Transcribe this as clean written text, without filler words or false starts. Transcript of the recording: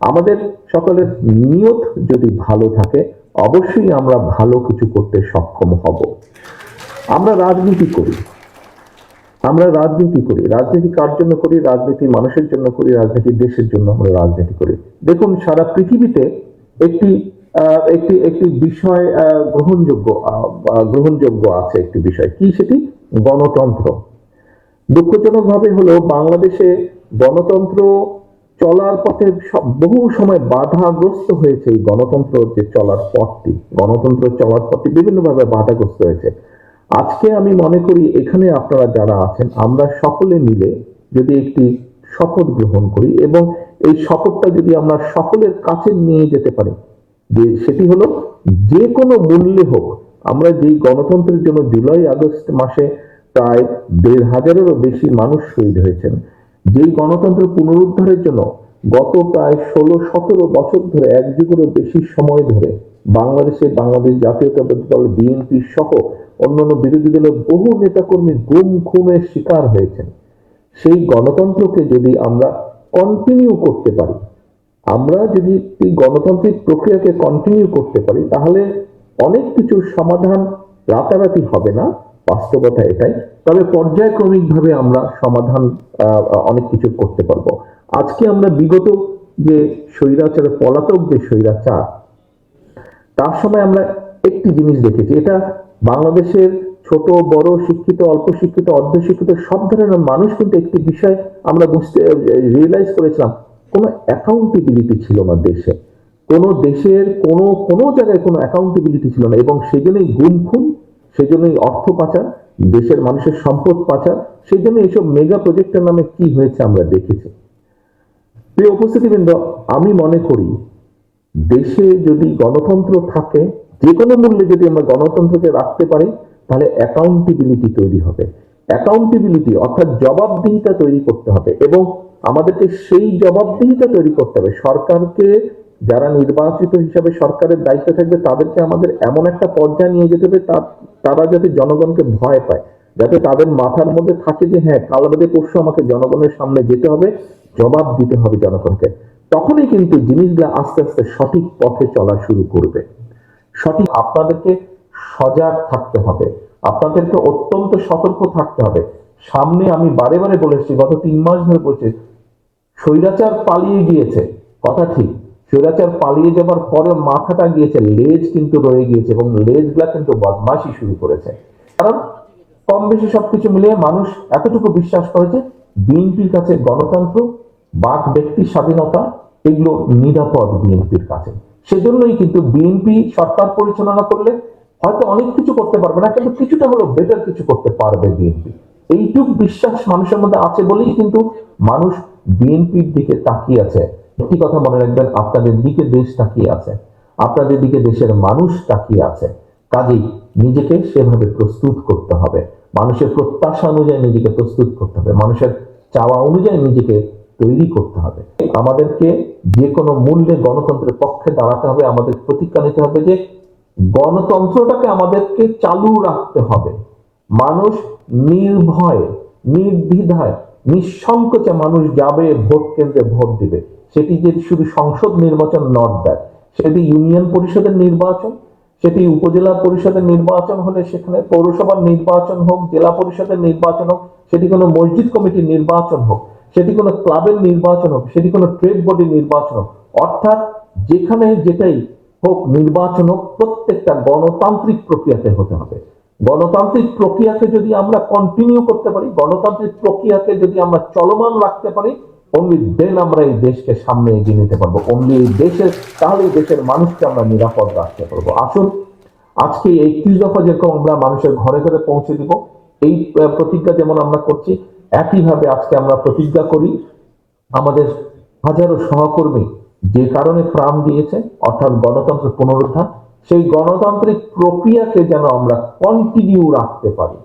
আমাদের সকলের নিয়ত যদি ভালো থাকে, অবশ্যই আমরা ভালো কিছু করতে সক্ষম হব। আমরা রাজনীতি করি, রাজনীতি কার জন্য করি? রাজনীতি মানুষের জন্য করি, রাজনীতি দেশের জন্য আমরা রাজনীতি করি। দেখুন, সারা পৃথিবীতে একটি একটি একটি বিষয় গ্রহণযোগ্য আছে, একটি বিষয় কি, সেটি গণতন্ত্র। দুঃখজনক ভাবে হলো বাংলাদেশে গণতন্ত্র চলার পথে বহু সময় বাধাগ্রস্ত হয়েছে। এই গণতন্ত্র যে চলার পথটি বিভিন্নভাবে বাধাগ্রস্ত হয়েছে। আজকে আমি মনে করি এখানে আপনারা যারা আছেন, আমরা সকলে মিলে যদি একটি শপথ গ্রহণ করি এবং এই শপথটা যদি আমরা সকলের কাছে নিয়ে যেতে পারি, যে সেটি হলো যে কোনো মূল্যে হোক, আমরা যেই গণতন্ত্রের জন্য জুলাই আগস্ট মাসে প্রায় ১,৫০০-এরও বেশি মানুষ শহীদ হয়েছেন, যেই গণতন্ত্র পুনরুদ্ধারের জন্য গত প্রায় ১৬-১৭ বছর ধরে, এক যুগেরও বেশি সময় ধরে বাংলাদেশ জাতীয়তাবাদী দল বিএনপি সহ অন্যান্য বিরোধী দলের বহু নেতাকর্মী গুম খুনের শিকার হয়েছেন, সেই গণতন্ত্রকে যদি আমরা কন্টিনিউ করতে পারি, আমরা যদি এই গণতান্ত্রিক প্রক্রিয়াকে কন্টিনিউ করতে পারি, তাহলে অনেক কিছু সমাধান রাতারাতি হবে না, বাস্তবতা এটাই। তবে পর্যায়ক্রমিক ভাবে আমরা সমাধান অনেক কিছু করতে পারবো। আজকে আমরা বিগত যে স্বৈরাচারের পলাতক যে স্বৈরাচার, তার সময় আমরা একটি জিনিস দেখেছি, এটা বাংলাদেশের ছোট বড়, শিক্ষিত অল্প শিক্ষিত অর্ধশিক্ষিত সব ধরনের মানুষ কিন্তু একটি বিষয় আমরা রিয়েলাইজ করেছিলাম, কোনো অ্যাকাউন্টেবিলিটি ছিল না দেশে, কোনো দেশের কোনো জায়গায় কোনো অ্যাকাউন্টেবিলিটি ছিল না, এবং সেজন্যই গুম খুন, সেজন্যই অর্থ পাচার, দেশের মানুষের সম্পদ পাচার, সেই জন্য এইসব মেগা প্রজেক্টের নামে কি হয়েছে আমরা দেখেছি। প্রিয় উপস্থিতিবৃন্দ, আমি মনে করি দেশে যদি গণতন্ত্র থাকে, যে কোনো মূল্যে যদি আমরা গণতন্ত্রকে রাখতে পারি, তাহলে অ্যাকাউন্টেবিলিটি তৈরি হবে। অ্যাকাউন্টেবিলিটি অর্থাৎ জবাবদিহিতা তৈরি করতে হবে, এবং আমাদেরকে সেই জবাবদিহিতা তৈরি করতে হবে। সরকারকে, যারা নির্বাচিত হিসাবে সরকারের দায়িত্ব থাকবে, তাদেরকে আমাদের এমন একটা পর্যায়ে নিয়ে যেতে হবে তারা যাতে জনগণকে ভয় পায়, যাতে তাদের মাথার মধ্যে থাকে যে হ্যাঁ, কাল বাদে পরশু আমাকে জনগণের সামনে যেতে হবে, জবাব দিতে হবে জনগণকে। তখনই কিন্তু জিনিসগুলো আস্তে আস্তে সঠিক পথে চলা শুরু করবে। আপনাদেরকে সজাগ থাকতে হবে, আপনাদেরকে অত্যন্ত সতর্ক থাকতে হবে। সামনে আমি বারে বারে বলেছি, গত ৩ মাস ধরে বলছি, স্বৈরাচার পালিয়ে গিয়েছে, কথা ঠিক, স্বৈরাচার পালিয়ে যাবার পরে মাথাটা গিয়েছে, লেজ কিন্তু রয়ে গিয়েছে, এবং লেজগুলা কিন্তু বদমাশি শুরু করেছে। কারণ কম বেশি সবকিছু মিলিয়ে মানুষ এতটুকু বিশ্বাস করেছে বিএনপির কাছে গণতন্ত্র, বাক ব্যক্তি স্বাধীনতা, এগুলো নিরাপদ বিএনপির কাছে। সেজন্যই কিন্তু বিএনপি সরকার পরিচালনা করলে হয়তো অনেক কিছু করতে পারবে না, কিন্তু কিছুটা হলো বেটার কিছু করতে পারবে বিএনপি। এইটুক বিশ্বাস মানুষের মধ্যে আছে বলেই কিন্তু মানুষ বিএনপির দিকে তাকিয়ে আছে। একটি কথা মনে রাখবেন, আপনাদের দিকে দেশ তাকিয়ে আছে, আপনাদের দিকে দেশের মানুষ তাকিয়ে আছে। কাজেই নিজেকে সেভাবে প্রস্তুত করতে হবে, মানুষের প্রত্যাশা অনুযায়ী নিজেকে প্রস্তুত করতে হবে, মানুষের চাওয়া অনুযায়ী নিজেকে তৈরি করতে হবে। আমাদেরকে যে কোনো মূল্যে গণতন্ত্রের পক্ষে দাঁড়াতে হবে, আমাদের প্রতিজ্ঞা নিতে হবে যে গণতন্ত্রটাকে আমাদেরকে চালু রাখতে হবে। মানুষ নির্ভয়ে, নির্দ্বিধায়, নিঃসংকোচে মানুষ যাবে ভোট কেন্দ্রে ভোট দিবে। সেটি যে শুধু সংসদ নির্বাচন নট দ্যাট, সেটি ইউনিয়ন পরিষদের নির্বাচন, সেটি উপজেলা পরিষদের নির্বাচন হলে, সেখানে পৌরসভার নির্বাচন হোক, জেলা পরিষদের নির্বাচন হোক, সেটি কোনো মসজিদ কমিটির নির্বাচন হোক, সেটি কোনো ক্লাবের নির্বাচন হোক, সেটি কোনো ট্রেড বডির নির্বাচন হোক, অর্থাৎ যেখানে যেটাই হোক নির্বাচন হোক, প্রত্যেকটা গণতান্ত্রিক প্রক্রিয়াতে হতে হবে। গণতান্ত্রিক প্রক্রিয়াকে যদি আমরা কন্টিনিউ করতে পারি, গণতান্ত্রিক প্রক্রিয়াকে যদি আমরা চলমান রাখতে পারি, অনলি দেন আমরা এই দেশকে সামনে এগিয়ে নিতে পারবো, অনলি এই দেশের, তাহলে এই দেশের মানুষকে আমরা নিরাপদ রাখতে পারবো। আসুন আজকে এই ৩০ দফা যেরকম আমরা মানুষের ঘরে ঘরে পৌঁছে দিব, এই প্রতিজ্ঞা যেমন আমরা করছি, একইভাবে আজকে আমরা প্রতিজ্ঞা করি আমাদের হাজারো সহকর্মী যে কারণে প্রাণ দিয়েছে, অর্থাৎ গণতন্ত্র পুনরুদ্ধার, সেই গণতান্ত্রিক প্রক্রিয়াকে যেন আমরা কন্টিনিউ রাখতে পারি।